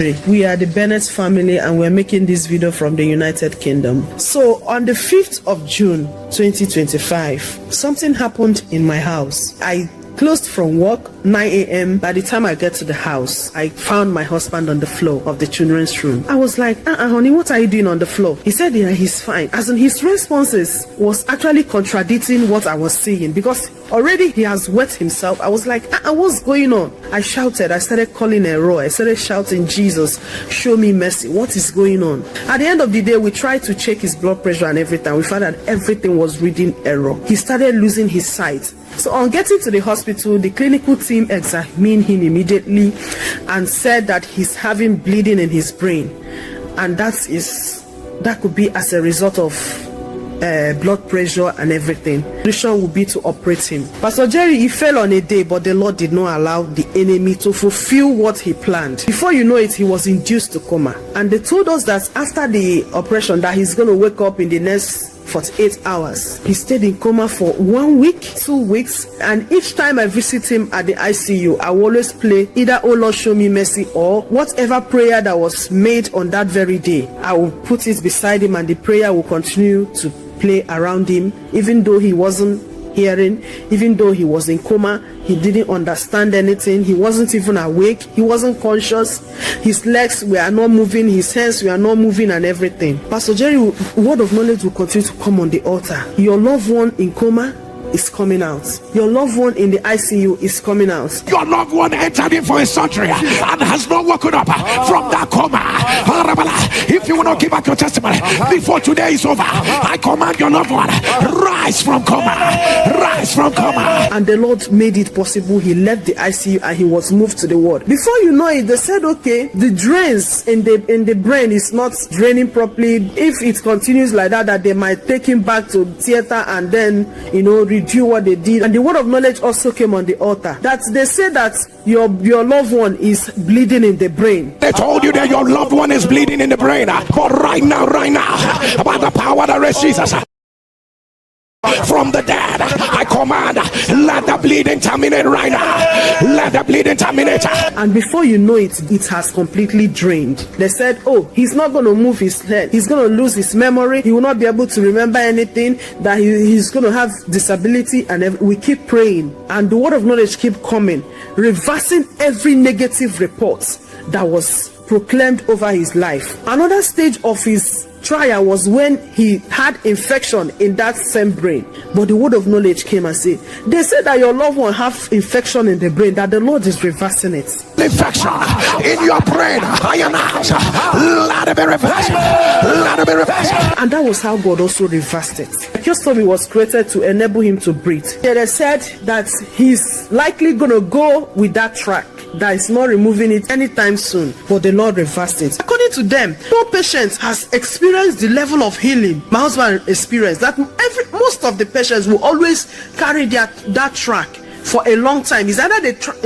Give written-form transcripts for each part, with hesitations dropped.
We are the Bennett family and we're making this video from the United Kingdom. So on the 5th of June 2025, something happened in my house. I closed from work 9 a.m. By the time I get to the house, I found my husband on the floor of the children's room. I was like, honey, what are you doing on the floor? He said, yeah, he's fine. As in, his responses was actually contradicting what I was saying, because already he has wet himself. I was like, what's going on? I shouted. I started calling a roar. I started shouting, Jesus, show me mercy. What is going on? At the end of the day, we tried to check his blood pressure and everything. We found that everything was reading error. He started losing his sight. So on getting to the hospital, the clinical team examined him immediately and said that he's having bleeding in his brain, and that could be as a result of blood pressure and everything. The solution would be to operate him. Pastor Jerry, he fell on a day, but the Lord did not allow the enemy to fulfill what he planned. Before you know it, he was induced to coma, and they told us that after the operation that he's going to wake up in the next 48 hours. He stayed in coma for 1 week, 2 weeks, and each time I visit him at the ICU, I will always play either "Oh Lord, show me mercy" or whatever prayer that was made on that very day. I will put it beside him and the prayer will continue to play around him, even though he wasn't hearing, even though he was in coma. He didn't understand anything. He wasn't even awake. He wasn't conscious. His legs were not moving. His hands were not moving and everything. Pastor Jerry, word of knowledge will continue to come on the altar. Your loved one in coma is coming out. Your loved one in the ICU is coming out. Your loved one entered in for a surgery and has not woken up from that coma. If you will not give back your testimony before today is over, I command your loved one, rise from coma. Rise from coma. And the Lord made it possible. He left the ICU and he was moved to the ward. Before you know it, they said, okay, the drains in the brain is not draining properly. If it continues like that they might take him back to theater and then, redo what they did. And the word of knowledge also came on the altar, that they say that your loved one is bleeding in the brain. They told you that your loved one is bleeding in the brain, but right now, by the power that raised Jesus from the dead, I command, let the bleeding terminate right now. Let the bleeding terminate. And before you know it, it has completely drained. They said, oh, he's not going to move his head. He's going to lose his memory. He will not be able to remember anything. That he's going to have disability. And we keep praying. And the word of knowledge keep coming, reversing every negative report that was proclaimed over his life. Another stage of his trial was when he had infection in that same brain, but the word of knowledge came and said, they said that your loved one have infection in the brain, that the Lord is reversing it. Infection in your brain, I announce, let it be reversed. Let it be reversed. And that was how God also reversed it. Tracheostomy was created to enable him to breathe. They said that he's likely gonna go with that track, that is not removing it anytime soon, but the Lord reversed it. According to them, no patient has experienced the level of healing my husband experienced. That most of the patients will always carry that track for a long time. It's either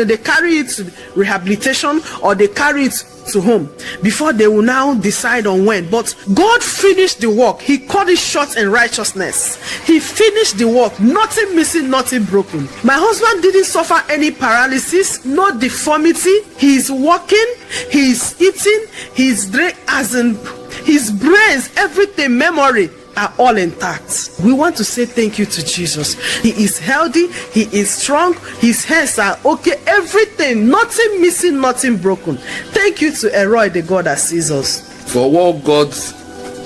they carry it to rehabilitation or they carry it to home before they will now decide on when. But God finished the work. He cut it short in righteousness. He finished the work, nothing missing, nothing broken. My husband didn't suffer any paralysis, no deformity. He's walking, he's eating, he's drinking, as in his brains, everything, memory are all intact. We want to say thank you to Jesus. He is healthy, he is strong, his hands are okay, everything, nothing missing, nothing broken. Thank you to Elroy, the God that sees us. For what God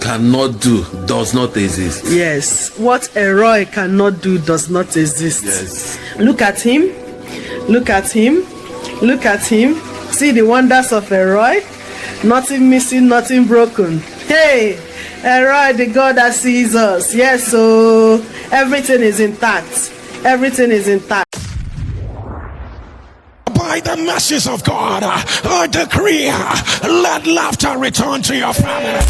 cannot do does not exist. Yes, what Elroy cannot do does not exist. Yes. Look at him, look at him, look at him. See the wonders of Elroy. Nothing missing, nothing broken. Hey, Elroy, the God that sees us. Yes, so everything is intact. Everything is intact. By the mercies of God, I decree, let laughter return to your family.